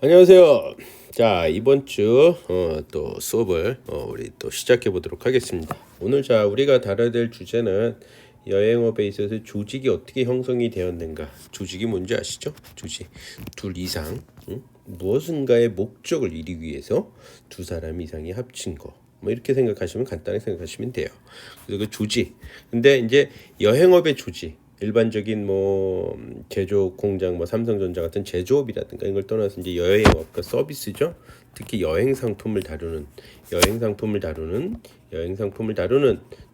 안녕하세요. 자, 이번 주 또 수업을 우리 또 시작해 보도록 하겠습니다. 오늘 우리가 다뤄야 될 주제는 여행업에 있어서 조직이 어떻게 형성이 되었는가. 조직이 뭔지 아시죠? 조직. 둘 이상, 무엇인가의 목적을 이루기 위해서 두 사람 이상이 합친 거. 뭐 이렇게 생각하시면 간단하게 생각하시면 돼요. 그래서 그 조직. 근데 이제 여행업의 조직. 일반적인 뭐 제조업 공장, 뭐 삼성전자 같은 제조업이라든가 이걸 떠나서 이제 여행업, 그러니까 서비스죠. 특히 여행 상품을 다루는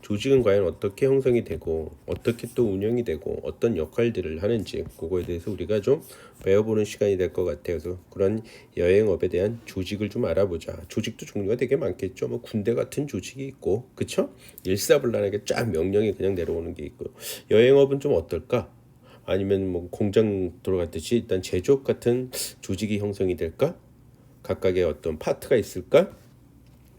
조직은 과연 어떻게 형성이 되고 어떻게 또 운영이 되고 어떤 역할들을 하는지 그거에 대해서 우리가 좀 배워보는 시간이 될 것 같아요. 그래서 그런 여행업에 대한 조직을 좀 알아보자. 조직도 종류가 되게 많겠죠. 뭐 군대 같은 조직이 있고, 그쵸? 일사불란하게 쫙 명령이 그냥 내려오는 게 있고, 여행업은 좀 어떨까? 아니면 뭐 공장 돌아갔듯이 일단 제조업 같은 조직이 형성이 될까? 각각의 어떤 파트가 있을까?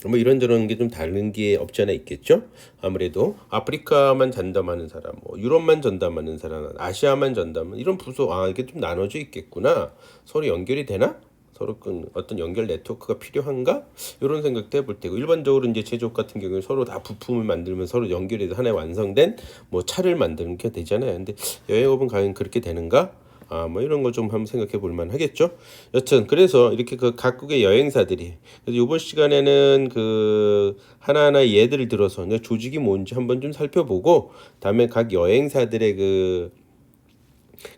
뭐 이런저런 게 좀 다른 게 없지 않아 있겠죠. 아무래도 아프리카만 전담하는 사람, 뭐 유럽만 전담하는 사람, 아시아만 전담하는 이런 부서, 이게 좀 나눠져 있겠구나. 서로 연결이 되나? 서로 어떤 연결 네트워크가 필요한가? 이런 생각도 해볼 테고, 일반적으로 이제 제조업 같은 경우에 서로 다 부품을 만들면 서로 연결해서 하나의 완성된 뭐 차를 만드는 게 되잖아요. 근데 여행업은 과연 그렇게 되는가? 뭐 이런 거 좀 한번 생각해 볼 만 하겠죠. 여튼 그래서 이렇게 그 각국의 여행사들이, 그래서 이번 시간에는 그 하나하나 예들을 들어서 조직이 뭔지 한번 좀 살펴보고, 다음에 각 여행사들의 그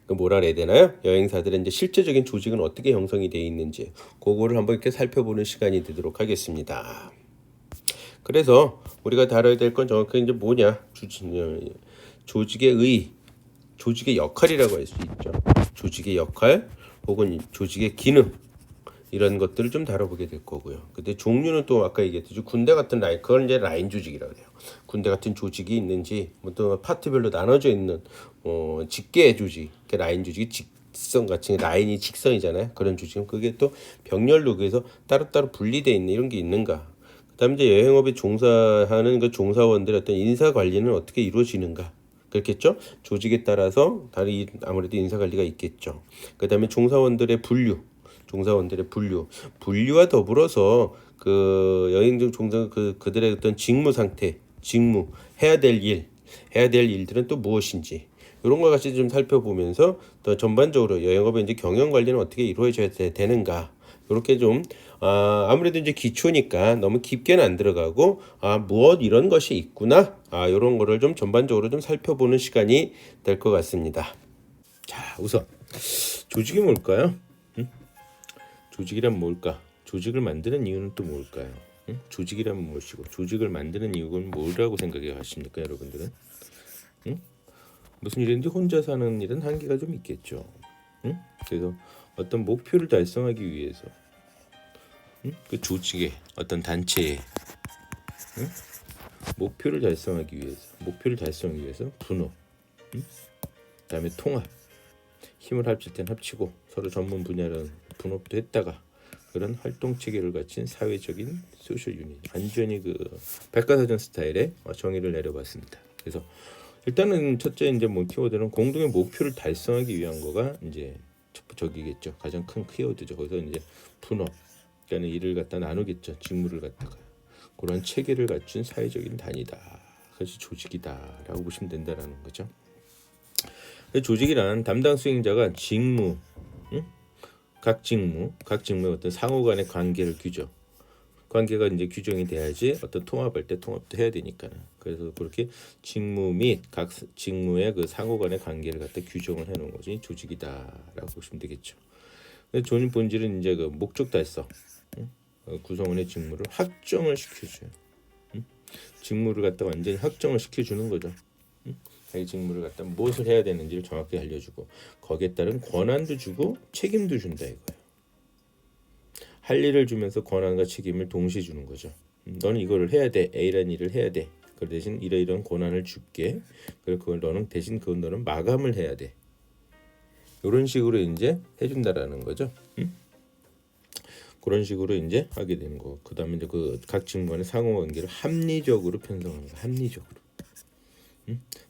뭐라 그래야 되나요? 여행사들의 이제 실제적인 조직은 어떻게 형성이 되어 있는지 그거를 한번 이렇게 살펴보는 시간이 되도록 하겠습니다. 그래서 우리가 다뤄야 될 건 정확히 이제 뭐냐? 조직의 역할이라고 할 수 있죠. 조직의 역할 혹은 조직의 기능, 이런 것들을 좀 다뤄보게 될 거고요. 근데 종류는 또 아까 얘기했듯이 군대 같은 라인, 그걸 이제 라인 조직이라고 해요. 군대 같은 조직이 있는지, 뭐 또 파트별로 나눠져 있는 직계 조직, 라인 조직이 직선 같이 라인이 직선이잖아요. 그런 조직은 그게 또 병렬로 그래서 따로따로 분리되어 있는 이런 게 있는가. 그다음에 이제 여행업에 종사하는 그 종사원들의 어떤 인사 관리는 어떻게 이루어지는가. 그렇겠죠? 조직에 따라서 다른 아무래도 인사 관리가 있겠죠. 그다음에 종사원들의 분류와 더불어서 그 여행중 종사 그들의 어떤 직무 해야 될 일들은 또 무엇인지, 이런 것 같이 좀 살펴보면서 또 전반적으로 여행업의 이제 경영 관리는 어떻게 이루어져야 되는가, 이렇게 좀 아무래도 이제 기초니까 너무 깊게는 안 들어가고 무엇 이런 것이 있구나, 이런 거를 좀 전반적으로 좀 살펴보는 시간이 될 것 같습니다. 자, 우선 조직이 뭘까요? 조직이란 뭘까? 조직을 만드는 이유는 또 뭘까요? 조직이란 무엇이고 조직을 만드는 이유는 뭐라고 생각해 하십니까, 여러분들은? 무슨 일인지 혼자 사는 일은 한계가 좀 있겠죠. 그래서 어떤 목표를 달성하기 위해서, 그 조직의 어떤 단체의 목표를 달성하기 위해서 분업, 그다음에 통합, 힘을 합칠 땐 합치고 서로 전문 분야는 분업도 했다가 그런 활동 체계를 갖춘 사회적인 소셜 유닛, 완전히 그 백과사전 스타일의 정의를 내려봤습니다. 그래서 일단은 첫째 이제 뭐 키워드는 공동의 목표를 달성하기 위한 거가 이제 저기겠죠. 가장 큰 키워드죠. 거기서 이제 분업, 그러니까 일을 갖다 나누겠죠. 직무를 갖다가 그런 체계를 갖춘 사회적인 단위다. 그래서 조직이다라고 보시면 된다라는 거죠. 조직이란 담당 수행자가 각 직무의 어떤 상호 간의 관계가 이제 규정이 돼야지 어떤 통합할 때 통합도 해야 되니까. 그래서 그렇게 직무 및 각 직무의 그 상호 간의 관계를 갖다 규정을 해 놓은 것이 조직이다라고 보시면 되겠죠. 조직 본질은 이제 그 목적 달성, 구성원의 직무를 확정을 시켜줘요. 직무를 갖다 완전히 확정을 시켜주는 거죠. 자기 직무를 갖다 무엇을 해야 되는지를 정확히 알려주고 거기에 따른 권한도 주고 책임도 준다 이거예요. 할 일을 주면서 권한과 책임을 동시에 주는 거죠. 너는 이거를 해야 돼. A라는 일을 해야 돼. 그 대신 이러이러한 권한을 줄게. 그리고 그걸 너는 마감을 해야 돼. 이런 식으로 이제 해준다라는 거죠. 그런 식으로 이제 하게 되는 거. 그다음에 이제 그 각 직무간의 상호관계를 합리적으로 편성하는 거.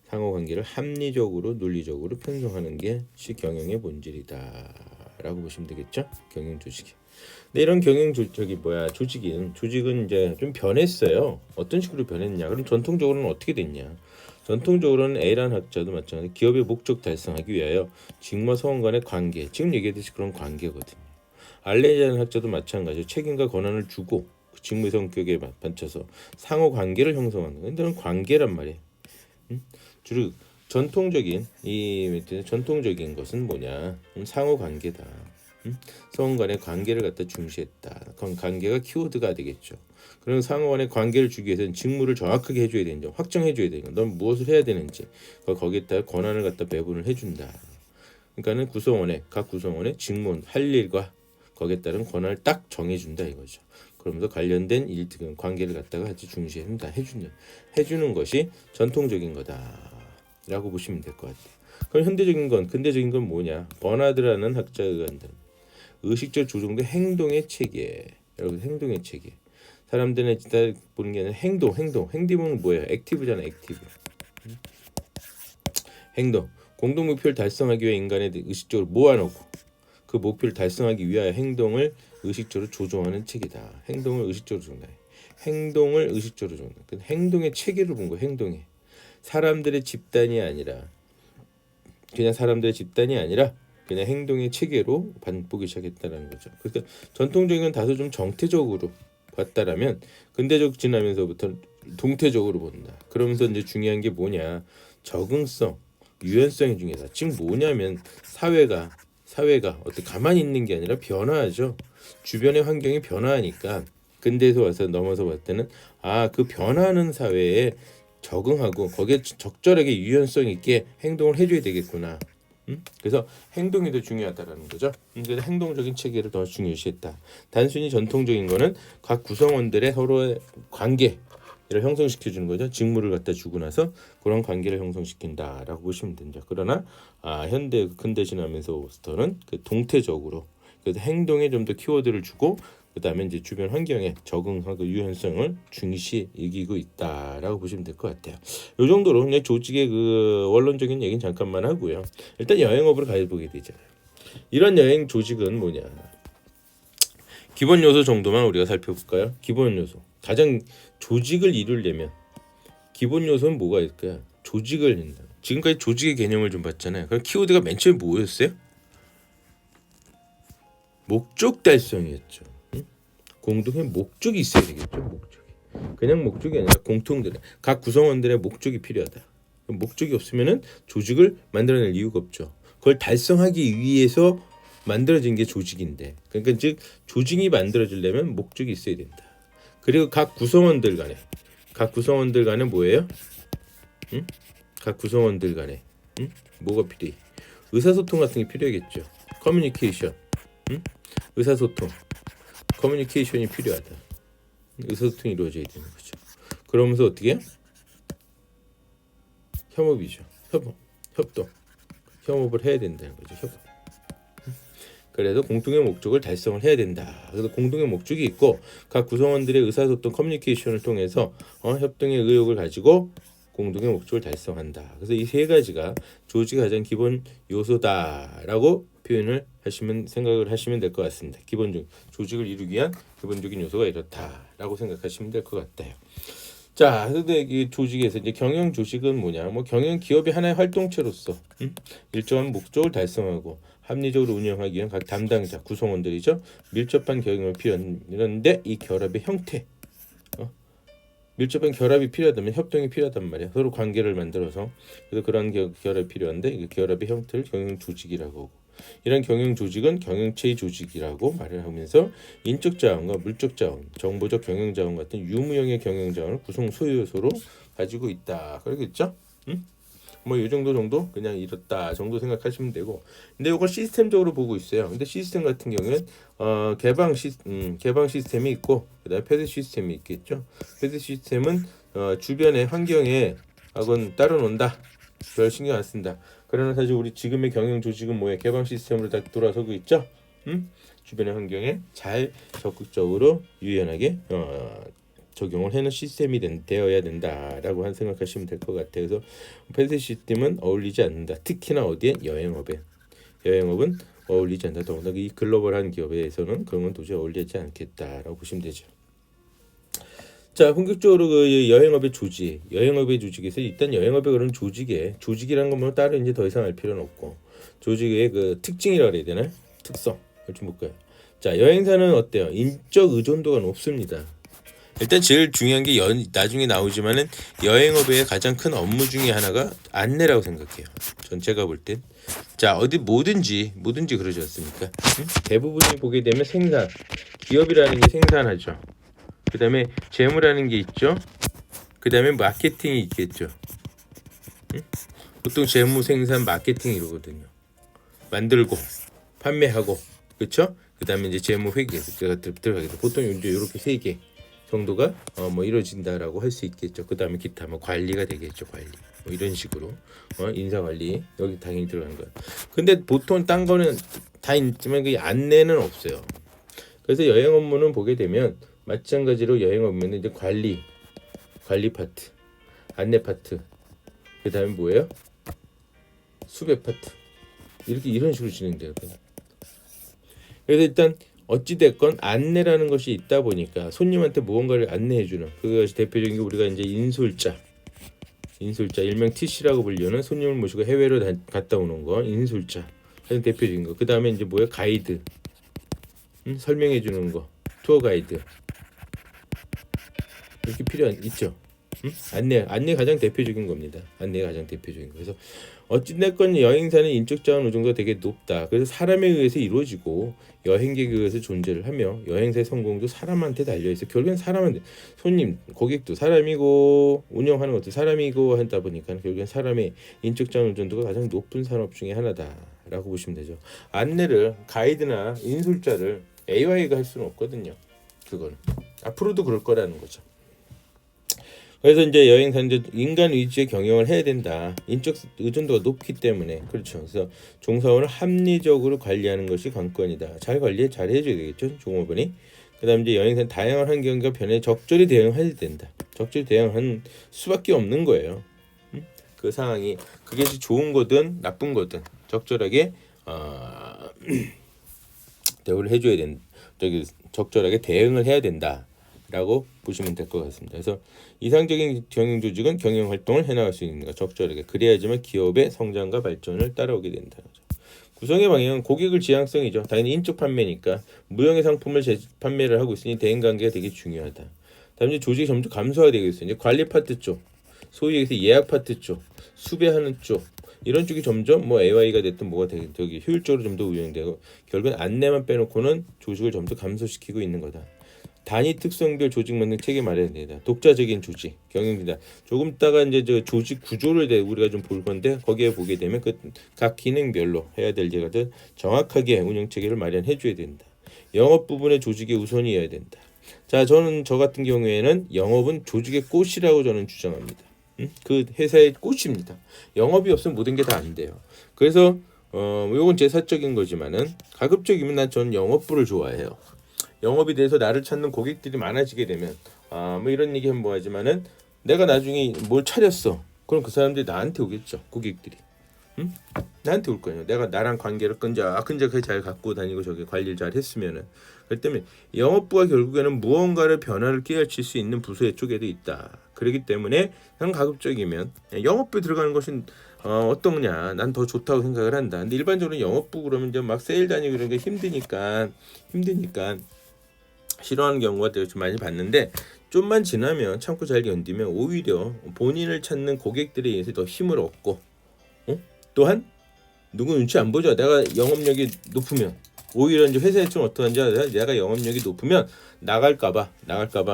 상호관계를 합리적으로 논리적으로 편성하는 게 경영의 본질이다. 된다라고 보시면 되겠죠. 경영 조직이. 근데 이런 조직은 이제 좀 변했어요. 어떤 식으로 변했냐? 그럼 전통적으로는 어떻게 됐냐? 전통적으로는 A라는 학자도 마찬가지 기업의 목적 달성하기 위하여 직무와 사원 간의 관계, 지금 얘기했듯이 그런 관계거든요. 알렌이라는 학자도 마찬가지로 책임과 권한을 주고 그 직무의 성격에 맞춰서 상호 관계를 형성하는 건 이런 관계란 말이에요. 주로 전통적인 것은 뭐냐? 상호 관계다. 서로 간의 관계를 갖다 중시했다. 그럼 관계가 키워드가 되겠죠. 그럼 상호 간의 관계를 주기 위해서는 직무를 정확하게 해줘야 되는 점, 확정해줘야 되는 건 넌 무엇을 해야 되는지 거기에 따라 권한을 갖다 배분을 해준다. 그러니까는 각 구성원의 직무, 할 일과 거기에 따른 권한을 딱 정해준다 이거죠. 그러면서 관련된 일 관계를 갖다가 같이 중시한다, 해주는 것이 전통적인 거다라고 보시면 될 것 같아요. 그럼 근대적인 건 뭐냐? 버나드라는 학자에 의한다. 의식적 조종된 행동의 체계. 여러분 행동의 체계. 사람들은 진짜 보는 게 아니라 행동은 뭐예요? 액티브잖아, 액티브. 행동. 공동 목표를 달성하기 위해 인간에 의식적으로 모아놓고 그 목표를 달성하기 위하여 행동을 의식적으로 조종하는 체계다. 행동을 의식적으로 조종한다. 그 행동의 체계를 본 거예요. 행동에. 사람들의 집단이 아니라 그냥 행동의 체계로 보기 시작했다는 거죠. 그러니까 전통적인 건 다소 좀 정태적으로 봤다라면 근대적 지나면서부터 동태적으로 본다. 그러면서 이제 중요한 게 뭐냐? 적응성, 유연성이 중요하다. 지금 뭐냐면 사회가 어떻게 가만히 있는 게 아니라 변화하죠. 주변의 환경이 변화하니까 근대에서 와서 넘어서 봤을 때는 그 변화하는 사회에 적응하고 거기에 적절하게 유연성 있게 행동을 해줘야 되겠구나. 그래서 행동이 더 중요하다라는 거죠. 그래서 행동적인 체계를 더 중요시했다. 단순히 전통적인 거는 각 구성원들의 서로의 관계를 형성시켜주는 거죠. 직무를 갖다 주고 나서 그런 관계를 형성시킨다라고 보시면 된다. 그러나 현대 근대 지나면서부터는 그 동태적으로 그래서 행동에 좀 더 키워드를 주고 그다음에 이제 주변 환경에 적응하고 유연성을 중시 여기고 있다라고 보시면 될 것 같아요. 이 정도로 그냥 조직의 그 원론적인 얘기는 잠깐만 하고요. 일단 여행업으로 가보게 되잖아요. 이런 여행 조직은 뭐냐? 기본 요소 정도만 우리가 살펴볼까요? 기본 요소. 가장 조직을 이루려면 기본 요소는 뭐가 있을까요? 조직을 한다. 지금까지 조직의 개념을 좀 봤잖아요. 그럼 키워드가 맨 처음에 뭐였어요? 목적 달성이었죠. 공동의 목적이 있어야 되겠죠. 그냥 목적이 아니라 각 구성원들의 목적이 필요하다. 목적이 없으면은 조직을 만들어낼 이유가 없죠. 그걸 달성하기 위해서 만들어진 게 조직인데, 그러니까 즉 조직이 만들어지려면 목적이 있어야 된다. 그리고 각 구성원들 간에 뭐예요? 각 구성원들 간에 뭐가 필요해? 의사소통 같은 게 필요하겠죠. 커뮤니케이션, 의사소통. 커뮤니케이션이 필요하다. 의사소통이 이루어져야 되는 거죠. 그러면서 어떻게? 협업이죠. 협동. 협업을 해야 된다는 거죠. 협업. 그래서 공통의 목적을 달성을 해야 된다. 그래서 공동의 목적이 있고 각 구성원들의 의사소통 커뮤니케이션을 통해서 협동의 의욕을 가지고 공동의 목적을 달성한다. 그래서 이 세 가지가 조직의 가장 기본 요소다라고 생각을 하시면 될 것 같습니다. 기본적 조직을 이루기 위한 기본적인 요소가 이렇다라고 생각하시면 될 것 같아요. 자, 근데 이 조직에서 이제 경영 조직은 뭐냐? 경영 기업의 하나의 활동체로서 일정한 목적을 달성하고 합리적으로 운영하기 위한 각 담당자 구성원들이죠. 밀접한 경영을 필요한데 이 결합의 형태. 밀접한 결합이 필요하다면 협동이 필요하단 말이야. 서로 관계를 만들어서 그래서 그런 결합이 필요한데 이 결합의 형태를 경영 조직이라고 하고 이런 경영 조직은 경영체의 조직이라고 말을 하면서 인적 자원과 물적 자원, 정보적 경영 자원 같은 유무형의 경영 자원을 구성 소요 요소로 가지고 있다. 그러겠죠? 이 정도 그냥 이렇다 정도 생각하시면 되고, 근데 이걸 시스템적으로 보고 있어요. 근데 시스템 같은 경우는 개방 시스템이 있고 그다음에 폐쇄 시스템이 있겠죠. 폐쇄 시스템은 주변의 환경에 하고는 따로 논다. 별 신경 안 쓴다. 그러나 사실 우리 지금의 경영 조직은 뭐예요? 개방 시스템으로 다 돌아서고 있죠. 주변의 환경에 잘 적극적으로 유연하게 적용을 해놓은 시스템이 되어야 된다라고 생각하시면 될 것 같아요. 그래서 폐쇄 시스템은 어울리지 않는다. 특히나 어디에? 여행업은 어울리지 않다. 더군다나 이 글로벌한 기업에서는 그런 건 도저히 어울리지 않겠다라고 보시면 되죠. 자, 본격적으로 그 여행업의 조직에서 일단 여행업의 그런 조직이라는 건 뭐 따로 이제 더 이상 알 필요는 없고 조직의 그 특징이라고 해야 되나? 특성을 좀 볼까요? 자, 여행사는 어때요? 인적 의존도가 높습니다. 일단 제일 중요한 게 나중에 나오지만은 여행업의 가장 큰 업무 중에 하나가 안내라고 생각해요. 전체가 볼 땐. 자, 어디 뭐든지 그러지 않습니까? 응? 대부분이 보게 되면 생산, 기업이라는 게 생산하죠. 그 다음에 재무라는 게 있죠. 그 다음에 마케팅이 있겠죠. 응? 보통 재무, 생산, 마케팅 이러거든요. 만들고 판매하고 그렇죠? 그 다음에 이제 재무 회계 들어가게 돼. 보통 이제 이렇게 세 개 정도가 뭐 이루어진다라고 할 수 있겠죠. 그 다음에 기타 뭐 관리가 되겠죠. 관리 뭐 이런 식으로 인사 관리 여기 당연히 들어가는 거야. 근데 보통 딴 거는 다 있지만 그 안내는 없어요. 그래서 여행 업무는 보게 되면 마찬가지로 여행 업무는 이제 관리 파트, 안내 파트, 그 다음에 뭐예요? 수배 파트 이렇게 이런 식으로 진행돼요. 그래서 일단 어찌 됐건 안내라는 것이 있다 보니까 손님한테 무언가를 안내해주는 그것이 대표적인 게 우리가 이제 인솔자 일명 TC라고 불리는 손님을 모시고 해외로 갔다 오는 거 인솔자 가장 대표적인 거. 그 다음에 이제 뭐예요? 가이드 설명해주는 거 투어 가이드 이렇게 필요한 있죠. 안내 가장 대표적인 겁니다. 안내가 가장 대표적인 거. 그래서 어찌됐건 여행사는 인적 자원 의존도가 되게 높다. 그래서 사람에 의해서 이루어지고 여행객에 의해서 존재를 하며 여행사의 성공도 사람한테 달려있어. 결국엔 사람한테 손님, 고객도 사람이고 운영하는 것도 사람이고 하다 보니까 결국엔 사람의 인적 자원 의존도가 가장 높은 산업 중에 하나다라고 보시면 되죠. 안내를 가이드나 인솔자를 AI가 할 수는 없거든요. 그건 앞으로도 그럴 거라는 거죠. 그래서 이제 여행사는 인간 위주의 경영을 해야 된다. 인적 의존도가 높기 때문에 그렇죠. 그래서 종사원을 합리적으로 관리하는 것이 관건이다. 잘 해줘야 되겠죠. 종업원이. 그다음 이제 여행사는 다양한 환경과 변화에 적절히 대응해야 된다. 적절히 대응하는 수밖에 없는 거예요. 그 상황이 그게 좋은 거든 나쁜 거든 적절하게 대우를 해줘야 된다. 적절하게 대응을 해야 된다. 라고 보시면 될 것 같습니다. 그래서 이상적인 경영 조직은 경영 활동을 해나갈 수 있는 것 적절하게 그래야지만 기업의 성장과 발전을 따라오게 된다. 구성의 방향은 고객을 지향성이죠. 당연히 인적 판매니까 무형의 상품을 판매를 하고 있으니 대인관계가 되게 중요하다. 다음에 조직이 점점 감소화되고 있어요. 이제 관리 파트 쪽, 소위 얘기해서 예약 파트 쪽, 수배하는 쪽 이런 쪽이 점점 뭐 AI가 됐든 뭐가 되든 저기 효율적으로 좀 더 운영되고 결국은 안내만 빼놓고는 조직을 점점 감소시키고 있는 거다. 단위 특성별 조직 만능 체계 마련된다. 독자적인 조직 경영진다. 조금 있다가 이제 저 조직 구조를 우리가 좀 볼 건데 거기에 보게 되면 그 각 기능별로 해야 될 일들 정확하게 운영 체계를 마련해 줘야 된다. 영업 부분의 조직의 우선이어야 된다. 자, 저는 저 같은 경우에는 영업은 조직의 꽃이라고 저는 주장합니다. 그 회사의 꽃입니다. 영업이 없으면 모든 게 다 안 돼요. 그래서 요건 제 사적인 거지만은 가급적이면 난 저는 영업부를 좋아해요. 영업에 대해서 나를 찾는 고객들이 많아지게 되면 뭐 이런 얘기하면 뭐하지만은 내가 나중에 뭘 차렸어. 그럼 그 사람들이 나한테 오겠죠. 고객들이. 나한테 올 거예요. 내가 나랑 관계를 끈적끈적하게 잘 갖고 다니고 저기 관리를 잘 했으면은. 그렇기 때문에 영업부가 결국에는 무언가를 변화를 끼얹힐 수 있는 부서의 쪽에도 있다. 그렇기 때문에 난 가급적이면 영업부에 들어가는 것은 어떠냐? 난 더 좋다고 생각을 한다. 근데 일반적으로 영업부 그러면 이제 막 세일 다니고 이런 게 힘드니까 싫어하는 경우가 되게 좀 많이 봤는데 좀만 지나면 참고 잘 견디면 오히려 본인을 찾는 고객들에 의해서 더 힘을 얻고 또한 누구 눈치 안 보죠. 내가 영업력이 높으면 오히려 이제 회사에 좀 어떠한지 내가 영업력이 높으면 나갈까봐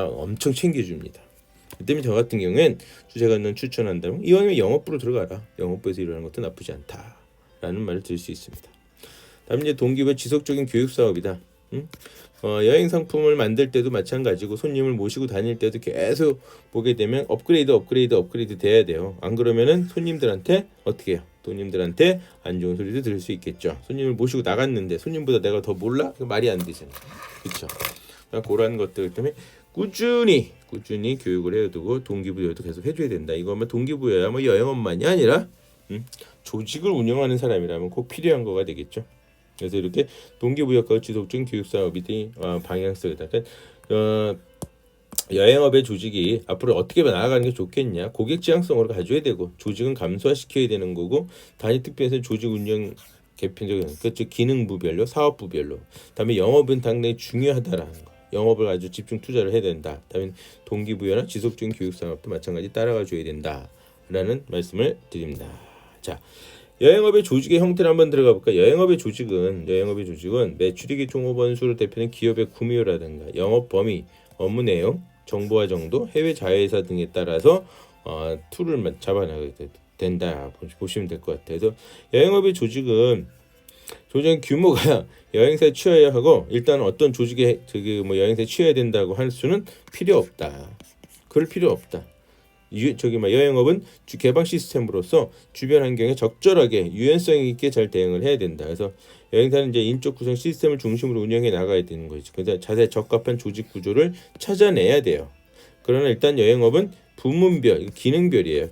엄청 챙겨줍니다. 그 때문에 저 같은 경우엔 제가 추천한다면 이왕이면 영업부로 들어가라. 영업부에서 일하는 것도 나쁘지 않다라는 말을 들을 수 있습니다. 다음 이제 동기부여 지속적인 교육 사업이다. 여행 상품을 만들 때도 마찬가지고 손님을 모시고 다닐 때도 계속 보게 되면 업그레이드 돼야 돼요. 안 그러면은 손님들한테 어떻게 해요? 손님들한테 안 좋은 소리도 들을 수 있겠죠. 손님을 모시고 나갔는데 손님보다 내가 더 몰라? 말이 안 되잖아요. 그렇죠? 그런 것들 때문에 꾸준히 교육을 해두고 동기부여도 계속 해줘야 된다. 이거면 동기부여야 뭐 여행업만이 아니라 조직을 운영하는 사람이라면 꼭 필요한 거가 되겠죠. 그래서 이렇게 동기부여과 지속적인 교육 사업이 방향성을 여행업의 조직이 앞으로 어떻게 나아가는 게 좋겠냐. 고객 지향성으로 가져야 되고 조직은 감소화시켜야 되는 거고 단위 특별에서 조직 운영 개편적인 그렇죠. 기능부별로 사업부별로 다음에 영업은 당연히 중요하다라는 거. 영업을 아주 집중 투자를 해야 된다. 다음에 동기부여나 지속적인 교육 산업도 마찬가지 따라가 줘야 된다라는 말씀을 드립니다. 자, 여행업의 조직의 형태를 한번 들어가 볼까? 여행업의 조직은 매출이익 종업원수를 대표하는 기업의 구매료라든가 영업 범위, 업무 내용, 정보화 정도, 해외 자회사 등에 따라서 툴을 잡아나가게 된다 보시면 될 것 같아요. 그래서 여행업의 조직은 규모가 여행사에 취해야 하고 일단 어떤 조직에 여행사에 취해야 된다고 할 수는 필요 없다. 그럴 필요 없다. 여행업은 개방 시스템으로서 주변 환경에 적절하게 유연성 있게 잘 대응을 해야 된다. 그래서 여행사는 이제 인적 구성 시스템을 중심으로 운영해 나가야 되는 거죠. 그래서 자세히 적합한 조직 구조를 찾아내야 돼요. 그러나 일단 여행업은 부문별, 기능별이에요.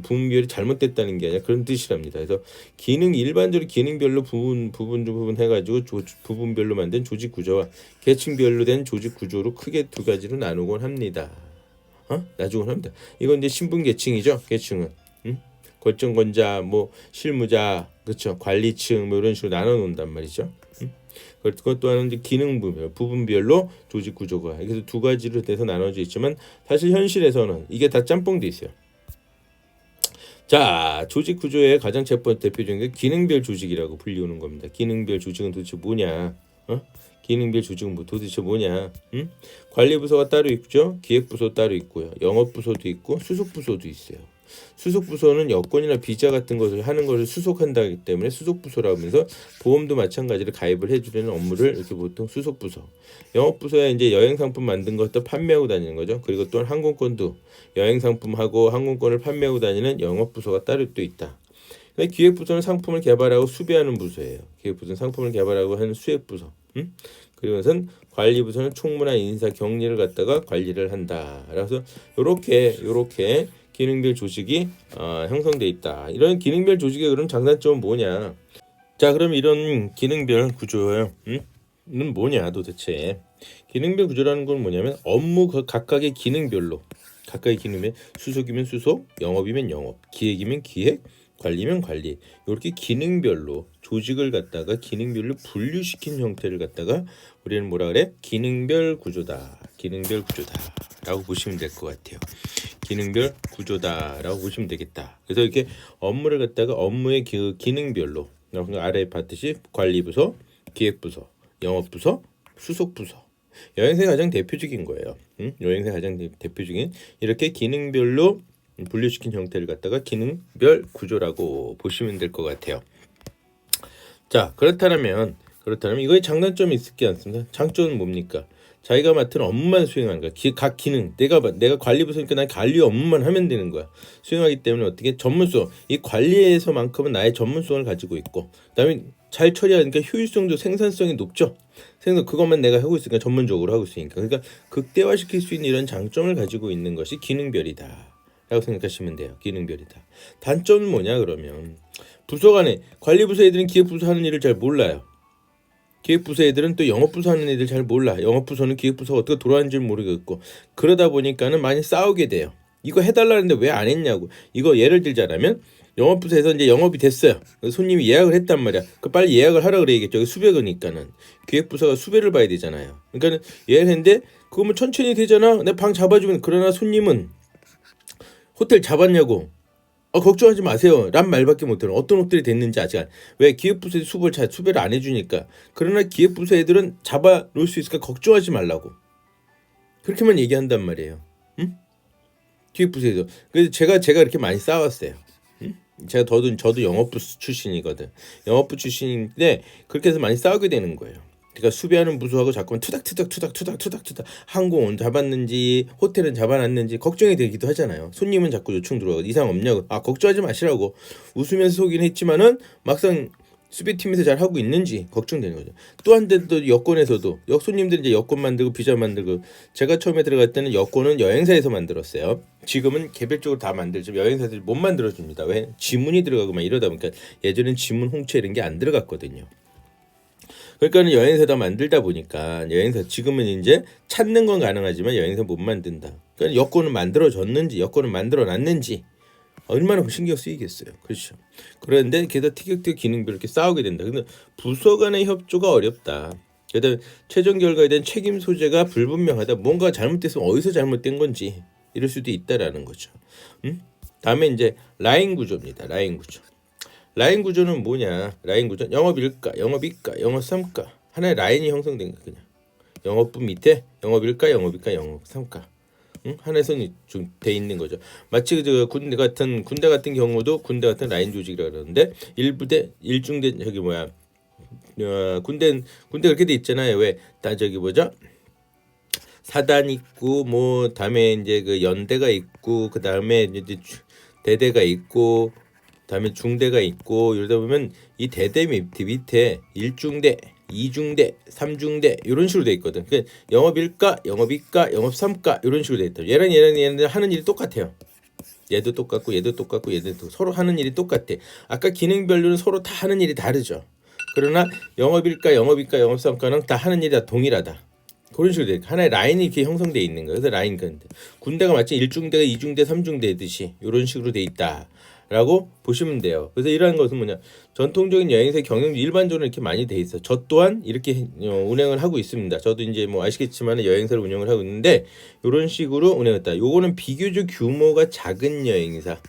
부문별이 잘못됐다는 게 아니라 그런 뜻이랍니다. 그래서 일반적으로 기능별로 부분 해가지고 부분별로 만든 조직 구조와 계층별로 된 조직 구조로 크게 두 가지로 나누곤 합니다. 나누곤 합니다. 이건 이제 신분 계층이죠. 계층은 결정권자, 실무자, 그렇죠. 관리층 이런 식으로 나눠 놓는단 말이죠. 그것 또한 이제 부분별로 조직 구조가 그래서 두 가지로 돼서 나눠져 있지만 사실 현실에서는 이게 다 짬뽕돼 있어요. 자, 조직 구조의 가장 첫 번째 대표적인 게 기능별 조직이라고 불리우는 겁니다. 기능별 조직은 도대체 뭐냐? 기능별 조직은 도대체 뭐냐? 관리부서가 따로 있죠. 기획부서 따로 있고요. 영업부서도 있고 수속부서도 있어요. 수속부서는 여권이나 비자 같은 것을 하는 것을 수속한다기 때문에 수속부서라고 하면서 보험도 마찬가지로 가입을 해주려는 업무를 이렇게 보통 수속부서. 영업부서에 이제 여행상품 만든 것도 판매하고 다니는 거죠. 그리고 또한 항공권도 여행상품하고 항공권을 판매하고 다니는 영업부서가 따로 또 있다. 기획부서는 상품을 개발하고 수배하는 부서예요. 기획부서는 상품을 개발하고 하는 수획부서. 그리고선 관리부서는 총무나 인사 격리를 갖다가 관리를 한다. 그래서 요렇게 기능별 조직이 형성돼 있다. 이런 기능별 조직의 그런 장단점은 뭐냐? 자, 그럼 이런 기능별 구조는 뭐냐 도대체? 기능별 구조라는 건 뭐냐면 업무 각각의 기능별로 수속이면 수속, 영업이면 영업, 기획이면 기획, 관리면 관리 이렇게 기능별로 조직을 갖다가 기능별로 분류시킨 형태를 갖다가 우리는 뭐라 그래? 기능별 구조다라고 보시면 될 것 같아요. 기능별 구조다라고 보시면 되겠다. 그래서 이렇게 업무를 갖다가 업무의 기능별로 아래에 봤듯이 관리부서, 기획부서, 영업부서, 수속부서. 여행사의 가장 대표적인 거예요. 여행사의 가장 대표적인 이렇게 기능별로 분류시킨 형태를 갖다가 기능별 구조라고 보시면 될 것 같아요. 자, 그렇다면 이거의 장단점이 있을 게 않습니다. 장점은 뭡니까? 자기가 맡은 업무만 수행하는 거야. 각 기능 내가 관리부서니까 난 관리 업무만 하면 되는 거야. 수행하기 때문에 어떻게 전문성 이 관리에서만큼은 나의 전문성을 가지고 있고 그다음에 잘 처리하니까 효율성도 생산성이 높죠. 그것만 내가 하고 있으니까 전문적으로 하고 있으니까 그러니까 극대화시킬 수 있는 이런 장점을 가지고 있는 것이 기능별이다. 라고 생각하시면 돼요. 기능별이다. 단점은 뭐냐 그러면 부서 간에 관리부서 애들은 기획부서 하는 일을 잘 몰라요. 기획부서 애들은 또 영업부서 하는 애들 잘 몰라. 영업부서는 기획부서가 어떻게 돌아가는지 모르겠고 그러다 보니까는 많이 싸우게 돼요. 이거 해달라는데 왜 안 했냐고. 이거 예를 들자면 영업부서에서 이제 영업이 됐어요. 손님이 예약을 했단 말이야. 빨리 예약을 하라 그래야겠죠. 수배거니까는 기획부서가 수배를 봐야 되잖아요. 그러니까는 예약을 했는데 그거 천천히 되잖아. 내 방 잡아주면 그러나 손님은 호텔 잡았냐고. 걱정하지 마세요. 란 말밖에 못해요. 어떤 호텔이 됐는지 아직 왜 기획부서에 수배를 안 해주니까. 그러나 기획부서 애들은 잡아놓을 수 있을까 걱정하지 말라고. 그렇게만 얘기한단 말이에요. 기획부서에서. 그래서 제가 이렇게 많이 싸웠어요. 저도 영업부 출신이거든. 영업부 출신인데 그렇게 해서 많이 싸우게 되는 거예요. 그러니까 수배하는 부서하고 자꾸만 투닥 항공은 잡았는지 호텔은 잡아놨는지 걱정이 되기도 하잖아요. 손님은 자꾸 요청 들어오고 이상 없냐고. 걱정하지 마시라고 웃으면서 속이긴 했지만은 막상 수배팀에서 잘 하고 있는지 걱정되는 거죠. 또 한 대 또 여권에서도 손님들이 이제 여권 만들고 비자 만들고 제가 처음에 들어갈 때는 여권은 여행사에서 만들었어요. 지금은 개별적으로 다 만들죠. 여행사들이 못 만들어줍니다. 왜? 지문이 들어가고 막 이러다 보니까 예전엔 지문 홍채 이런 게 안 들어갔거든요. 그러니까는 여행사다 만들다 보니까 여행사 지금은 이제 찾는 건 가능하지만 여행사 못 만든다. 그러니까 여권은 만들어졌는지 여권은 만들어놨는지 얼마나 신경 쓰이겠어요. 그렇죠. 그런데 게다가 티격태격 기능별로 이렇게 싸우게 된다. 근데 부서 간의 협조가 어렵다. 게다가 최종 결과에 대한 책임 소재가 불분명하다. 뭔가 잘못됐으면 어디서 잘못된 건지 이럴 수도 있다라는 거죠. 다음에 이제 라인 구조입니다. 라인 구조. 라인 구조는 뭐냐? 라인 구조 영업 1가, 영업 2가, 영업 3가 하나의 라인이 형성된 거 그냥. 영업부 밑에 영업 1가, 영업 2가, 영업 3가. 하나의 선이 좀 돼 있는 거죠. 마치 그 군대 같은 경우도 군대 같은 라인 조직이라 그러는데 일부대 일중대 저기 뭐야 군대 그렇게 돼 있잖아요. 왜 다 저기 뭐죠? 사단 있고 뭐 다음에 이제 그 연대가 있고 그 다음에 이제 대대가 있고 다음에 중대가 있고 이러다 보면 이 대대 밑에 1중대 2중대, 3중대 이런 식으로 돼 있거든. 그러니까 영업 1가, 영업 2가, 영업 3가 이런 식으로 돼 있다. 얘는 하는 일이 똑같아요. 얘도 똑같고 얘도 똑같고 얘도 서로 하는 일이 똑같아. 아까 기능별로는 서로 다 하는 일이 다르죠. 그러나 영업 1가, 영업 2가, 영업 3가는 다 하는 일이 다 동일하다. 그런 식으로 돼. 하나의 라인이 이렇게 형성돼 있는 거예요. 그래서 라인 건데 군대가 마치 1중대가 2중대, 3중대듯이 이런 식으로 돼 있다. 라고 보시면 돼요. 그래서 이러한 것은 뭐냐 전통적인 여행사 경영 일반적으로 이렇게 많이 돼 있어. 저 또한 이렇게 운행을 하고 있습니다. 저도 이제 뭐 아시겠지만 여행사를 운영을 하고 있는데 이런 식으로 운행했다. 요거는 비교적 규모가 작은 여행사,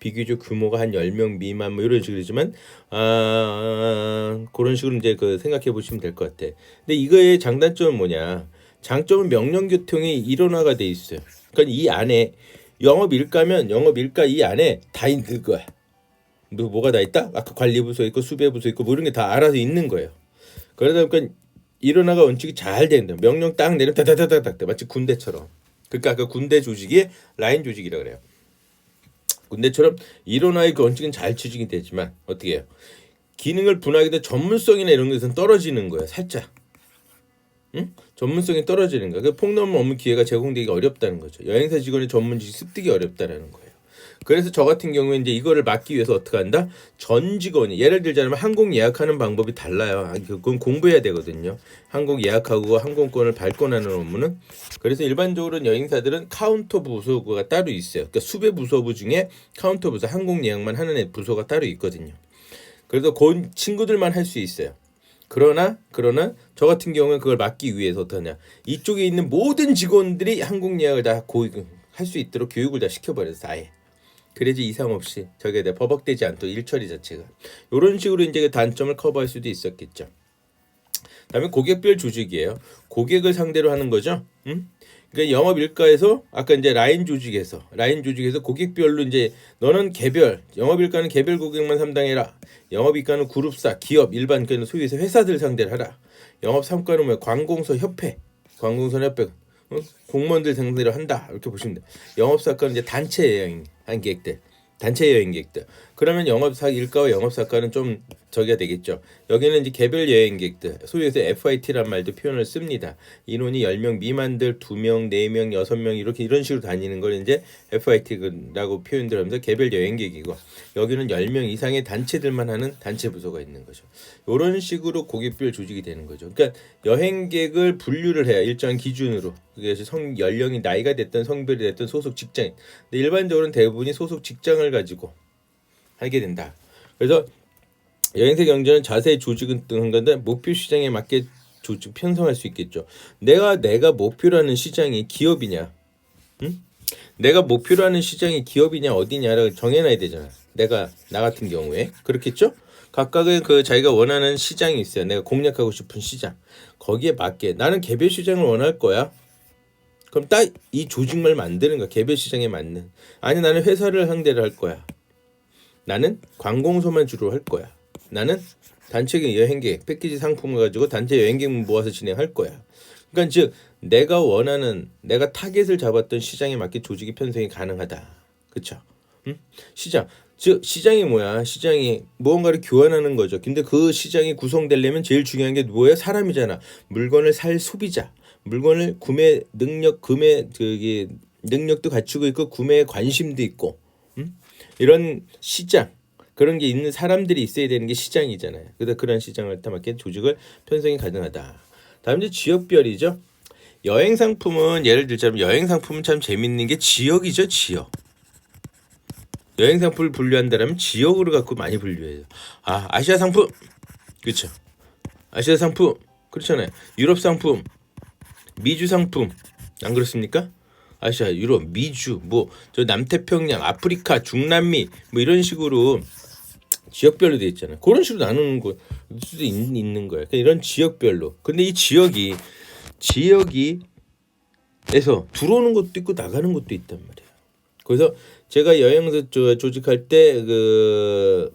비교적 규모가 한 10명 미만 뭐 이런 식으로지만 그런 식으로 이제 그 생각해 보시면 될 것 같아. 근데 이거의 장단점은 뭐냐? 장점은 명령 교통이 일원화가 돼 있어요. 그러니까 이 안에 영업 1가면 영업 1가 이 안에 다 있는 거야. 뭐가 다 있다? 아까 관리부서 있고 수배부서 있고 뭐 이런 게 다 알아서 있는 거예요. 그러다 보니까 일원화가 원칙이 잘 된다. 명령 딱 내리면 다다다닥 마치 군대처럼. 그러니까 아까 군대 조직이 라인 조직이라 그래요. 군대처럼 일원화의 그 원칙은 잘 추진이 되지만 어떻게 해요? 기능을 분화하게 된 전문성이나 이런 것에서는 떨어지는 거예요. 살짝. 응? 전문성이 떨어지는 거야. 폭넓은 업무 기회가 제공되기 어렵다는 거죠. 여행사 직원의 전문 지식 습득이 어렵다라는 거예요. 그래서 저 같은 경우에 이제 이거를 막기 위해서 어떻게 한다? 전 직원이 예를 들자면 항공 예약하는 방법이 달라요. 그건 공부해야 되거든요. 항공 예약하고 항공권을 발권하는 업무는 그래서 일반적으로 여행사들은 카운터 부서가 따로 있어요. 그러니까 수배 부서부 중에 카운터 부서 항공 예약만 하는 부서가 따로 있거든요. 그래서 그 친구들만 할 수 있어요. 그러나 저 같은 경우는 그걸 막기 위해서 어떠냐 이쪽에 있는 모든 직원들이 항공 예약을 다 할 수 있도록 교육을 다 시켜버렸어 아예. 그래야지 이상 없이 저게 버벅대지 않도록 일처리 자체가 이런 식으로 이제 그 단점을 커버할 수도 있었겠죠. 다음에 고객별 조직이에요. 고객을 상대로 하는 거죠. 그러니까 영업 일가에서 아까 이제 라인 조직에서 고객별로 이제 너는 개별 영업 일가는 개별 고객만 담당해라. 영업 이가는 그룹사, 기업, 일반 그는 소위에서 회사들 상대를 하라. 영업 3가는 뭐 관공서 협회, 공무원들 상대로 한다 이렇게 보시면 돼요. 영업 4가는 이제 단체 여행 계획들. 그러면 영업사 일가와 영업사가는 좀 저기가 되겠죠. 여기는 이제 개별 여행객들, 소위에서 FIT란 말도 표현을 씁니다. 인원이 10명 미만들 2명, 4명, 6명 이런 식으로 다니는 걸 이제 FIT라고 표현들 하면서 개별 여행객이고 여기는 10명 이상의 단체들만 하는 단체 부서가 있는 거죠. 이런 식으로 고객별 조직이 되는 거죠. 그러니까 여행객을 분류를 해야 일정한 기준으로 그래서 연령이 나이가 됐든 성별이 됐든 소속 직장인. 근데 일반적으로는 대부분이 소속 직장을 가지고 하게 된다. 그래서 여행사 경제는 자세히 조직은 뜨는 건데 목표 시장에 맞게 조직 편성할 수 있겠죠. 내가 목표로 하는 시장이 기업이냐, 내가 목표로 하는 시장이 기업이냐 어디냐를 정해놔야 되잖아. 나 같은 경우에 그렇겠죠. 각각의 그 자기가 원하는 시장이 있어요. 내가 공략하고 싶은 시장 거기에 맞게 나는 개별 시장을 원할 거야. 그럼 딱 이 조직을 만드는 거야. 개별 시장에 맞는. 아니 나는 회사를 상대로 할 거야. 나는 관공서만 주로 할 거야. 나는 단체 여행객 패키지 상품을 가지고 단체 여행객만 모아서 진행할 거야. 그러니까 즉 내가 타겟을 잡았던 시장에 맞게 조직이 편성이 가능하다. 그렇죠? 시장 즉 시장이 뭐야? 시장이 무언가를 교환하는 거죠. 근데 그 시장이 구성되려면 제일 중요한 게 뭐예요? 사람이잖아. 물건을 살 소비자, 물건을 구매 능력, 구매 저기 능력도 갖추고 있고 구매에 관심도 있고, 이런 시장 그런 게 있는 사람들이 있어야 되는 게 시장이잖아요. 그래서 그런 시장을 담았기에 조직을 편성이 가능하다. 다음 이제 지역별이죠. 여행 상품은 예를 들자면 여행 상품은 참 재밌는 게 지역이죠. 지역. 여행 상품을 분류한다면 지역으로 갖고 많이 분류해요. 아시아 상품 그렇죠. 아시아 상품 그렇잖아요. 유럽 상품, 미주 상품 안 그렇습니까? 아시아, 유럽, 미주, 뭐 저 남태평양, 아프리카, 중남미 뭐 이런 식으로 지역별로 돼 있잖아요. 그런 식으로 나누는 거 수도 있는 거예요. 그러니까 이런 지역별로. 근데 이 지역이 에서 들어오는 것도 있고 나가는 것도 있단 말이에요. 그래서 제가 여행사 조직할 때 그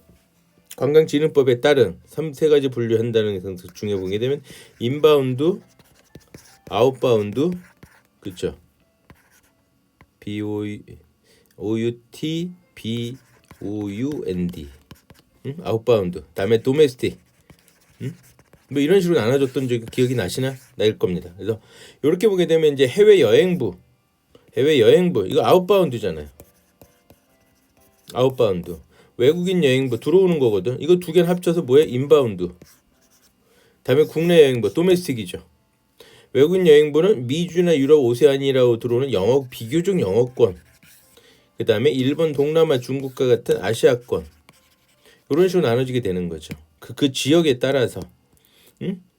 관광진흥법에 따른 3가지 분류한다는 것 중에 보게 되면 인바운드, 아웃바운드, 그렇죠? BOUT, BOUND, 아웃바운드. 다음에 도메스틱. 뭐 이런 식으로 나눠줬던 적이 기억이 나시나? 날 겁니다. 그래서 이렇게 보게 되면 이제 해외 여행부 이거 아웃바운드잖아요. 아웃바운드. 외국인 여행부 들어오는 거거든. 이거 두 개는 합쳐서 뭐예요? 인바운드. 다음에 국내 여행부 도메스틱이죠. 외국인 여행부는 미주나 유럽, 오세아니아로 들어오는 비교적 영어권. 그 다음에 일본, 동남아, 중국과 같은 아시아권. 이런 식으로 나눠지게 되는 거죠. 그 지역에 따라서.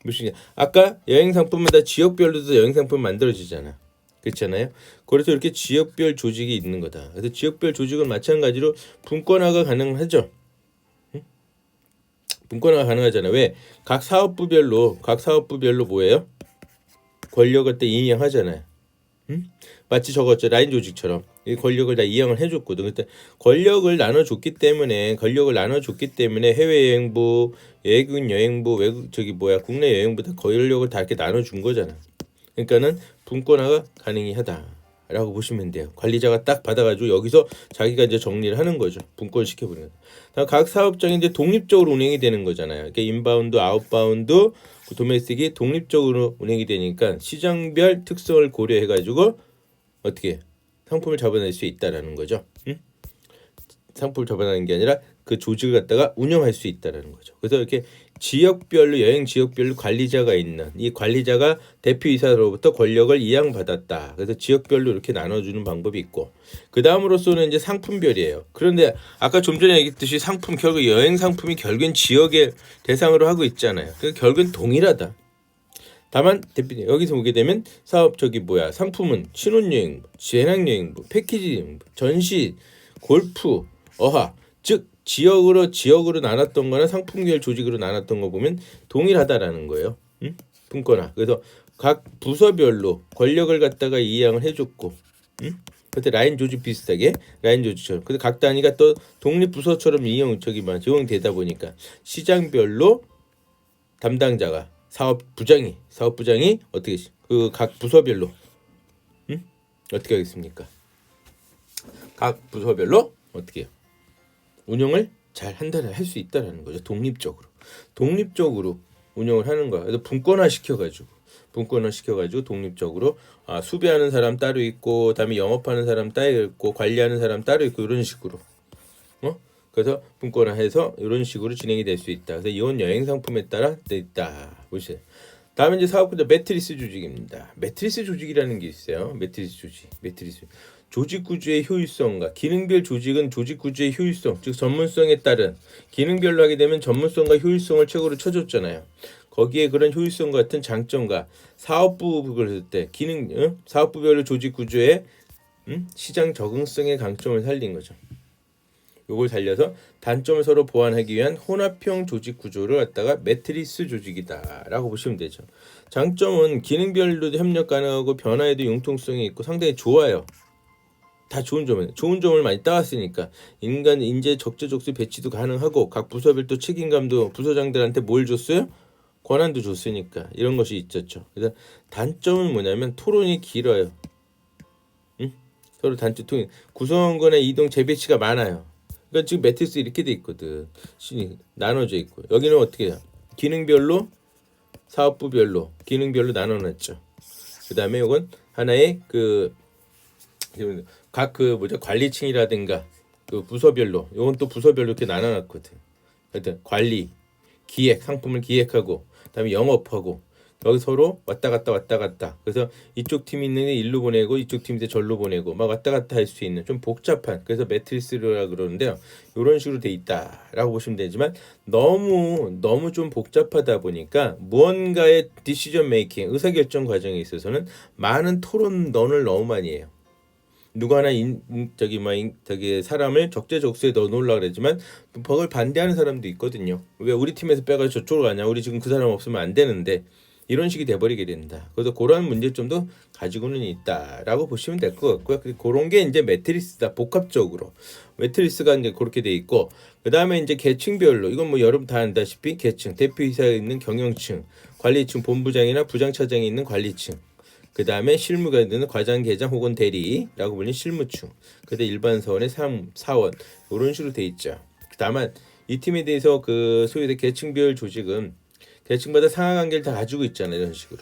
무슨 아까 여행 상품마다 지역별로도 여행 상품 만들어지잖아. 그렇잖아요. 그래서 이렇게 지역별 조직이 있는 거다. 그래서 지역별 조직은 마찬가지로 분권화가 가능하죠. 분권화가 가능하잖아. 왜? 각 사업부별로 뭐예요? 권력을 때 이양하잖아요. 마치 저거죠. 라인 조직처럼 이 권력을 다 이양을 해줬거든. 그때 권력을 나눠줬기 때문에 해외 여행부, 외국인 여행부, 국내 여행부 다 권력을 다 이렇게 나눠준 거잖아. 그러니까는 분권화가 가능하다라고 보시면 돼요. 관리자가 딱 받아가지고 여기서 자기가 이제 정리를 하는 거죠. 분권시켜버리는. 각 사업장이 이제 독립적으로 운행이 되는 거잖아요. 그러니까 인바운드, 아웃바운드, 도메스틱이 독립적으로 운행이 되니까 시장별 특성을 고려해가지고 어떻게 상품을 잡아낼 수 있다라는 거죠. 상품을 잡아내는 게 아니라 그 조직을 갖다가 운영할 수 있다라는 거죠. 그래서 이렇게 지역별로 여행 지역별로 관리자가 있는 이 관리자가 대표이사로부터 권력을 이양받았다. 그래서 지역별로 이렇게 나눠주는 방법이 있고 그 다음으로서는 이제 상품별이에요. 그런데 아까 좀 전에 얘기했듯이 결국 여행 상품이 결국엔 지역의 대상으로 하고 있잖아요. 그러니까 결국엔 동일하다. 다만 대표님 여기서 보게 되면 상품은 신혼여행부, 재난여행부, 패키지 여행부, 전시, 골프, 어하 즉 지역으로 나눴던 거나 상품별 조직으로 나눴던 거 보면 동일하다라는 거예요. 분권화. 그래서 각 부서별로 권력을 갖다가 이양을 해줬고 그때 라인 조직 비슷하게 라인 조직처럼 그래서 각 단위가 또 독립 부서처럼 지원되다 보니까 시장별로 담당자가 사업부장이 어떻게 그 각 부서별로 어떻게 하겠습니까? 각 부서별로 어떻게 해요? 운영을 잘 할 수 있다라는 거죠. 독립적으로 운영을 하는 거야. 그래서 분권화 시켜가지고 독립적으로 수배하는 사람 따로 있고, 다음에 영업하는 사람 따로 있고, 관리하는 사람 따로 있고 이런 식으로. 그래서 분권화해서 이런 식으로 진행이 될 수 있다. 그래서 이혼 여행 상품에 따라 돼 있다. 보세요. 다음에 이제 사업부자 매트리스 조직입니다. 매트리스 조직이라는 게 있어요. 매트리스 조직 구조의 효율성과 기능별 조직은 조직 구조의 효율성, 즉 전문성에 따른 기능별로 하게 되면 전문성과 효율성을 최고로 쳐줬잖아요. 거기에 그런 효율성 같은 장점과 사업부를 했을 때 사업부별로 조직 구조의 시장 적응성의 강점을 살린 거죠. 요걸 살려서 단점을 서로 보완하기 위한 혼합형 조직 구조를 갖다가 매트리스 조직이다라고 보시면 되죠. 장점은 기능별로도 협력 가능하고 변화에도 융통성이 있고 상당히 좋아요. 다 좋은 점을 많이 따왔으니까 인간 인재 적재적소 배치도 가능하고 각 부서별 또 책임감도 부서장들한테 뭘 줬어요? 권한도 줬으니까 이런 것이 있었죠. 그래서 단점은 뭐냐면 토론이 길어요. 서로 구성원 간의 이동 재배치가 많아요. 그러니까 지금 매트리스 이렇게 돼 있거든. 나눠져 있고 여기는 어떻게 해요? 기능별로 사업부별로 기능별로 나눠놨죠. 그다음에 이건 하나의 각 관리층이라든가 그 부서별로 이건 또 부서별로 이렇게 나눠놨거든. 하여튼 관리, 기획, 상품을 기획하고 그다음에 영업하고 여기 서로 왔다 갔다. 그래서 이쪽 팀이 있는 게 일로 보내고 이쪽 팀인데 절로 보내고 막 왔다 갔다 할 수 있는 좀 복잡한 그래서 매트리스라 그러는데요. 이런 식으로 돼 있다라고 보시면 되지만 너무 좀 복잡하다 보니까 무언가의 디시전 메이킹 의사결정 과정에 있어서는 많은 토론론을 너무 많이 해요. 누구 하나 저기 사람을 적재적소에 넣어놓으려고 그러지만 그걸 반대하는 사람도 있거든요. 왜 우리 팀에서 빼가 저쪽으로 가냐? 우리 지금 그 사람 없으면 안 되는데 이런 식이 돼버리게 된다. 그래서 그런 문제점도 가지고는 있다라고 보시면 될 것 같고요. 그런 게 이제 매트리스다. 복합적으로 매트리스가 이제 그렇게 돼 있고 그 다음에 이제 계층별로 이건 뭐 여러분 다 안다시피 계층 대표이사에 있는 경영층, 관리층 본부장이나 부장차장이 있는 관리층. 그 다음에 실무가 있는 과장, 계장 혹은 대리라고 불리는 실무층. 그다음 일반 사원의 사원 이런 식으로 돼 있죠. 다만 이 팀에 대해서 그 소위 계층별 조직은 계층마다 상하관계를 다 가지고 있잖아요. 이런 식으로.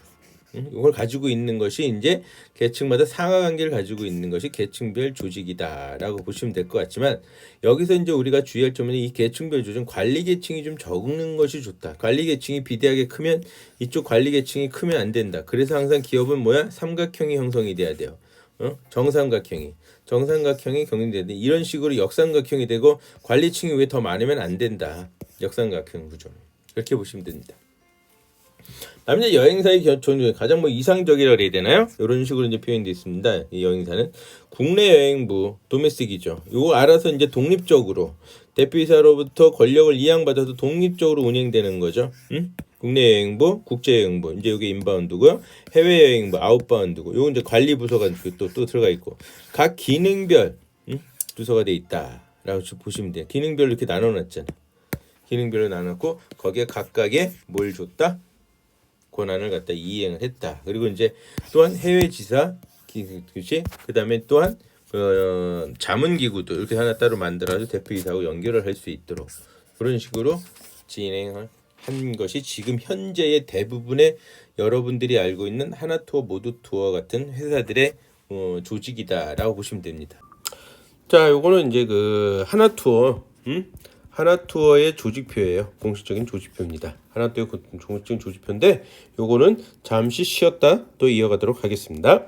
이걸 가지고 있는 것이 이제 계층마다 상하관계를 가지고 있는 것이 계층별 조직이다라고 보시면 될 것 같지만 여기서 이제 우리가 주의할 점은 이 계층별 조직은 관리 계층이 좀 적는 것이 좋다. 관리 계층이 비대하게 크면 이쪽 관리 계층이 크면 안 된다. 그래서 항상 기업은 뭐야? 삼각형이 형성이 돼야 돼요. 정삼각형이 경영돼야 돼. 이런 식으로 역삼각형이 되고 관리층이 왜 더 많으면 안 된다. 역삼각형 구조는 그렇게 보시면 됩니다. 다음에 이제 여행사의 경우 가장 뭐 이상적이라고 해야 되나요? 이런 식으로 이제 표현되어 있습니다. 이 여행사는 국내 여행부 도메스틱이죠. 이거 알아서 이제 독립적으로 대표이사로부터 권력을 이양받아서 독립적으로 운행되는 거죠. 국내 여행부, 국제 여행부 이제 이게 인바운드고요. 해외 여행부 아웃바운드고. 요거 이제 관리 부서가 또 들어가 있고 각 기능별 부서가 돼 있다라고 보시면 돼요. 기능별로 이렇게 나눠놨잖아. 기능별로 나눴고 거기에 각각의 뭘 줬다? 권한을 갖다 이행을 했다. 그리고 이제 또한 해외 지사, 그렇지? 그다음에 또한 자문기구도 이렇게 하나 따로 만들어서 대표이사하고 연결을 할 수 있도록 그런 식으로 진행을 한 것이 지금 현재의 대부분의 여러분들이 알고 있는 하나투어, 모두투어 같은 회사들의 조직이다라고 보시면 됩니다. 자, 요거는 이제 그 하나투어의 조직표예요. 공식적인 조직표입니다. 하나투어의 공식적인 조직표인데 요거는 잠시 쉬었다 또 이어가도록 하겠습니다.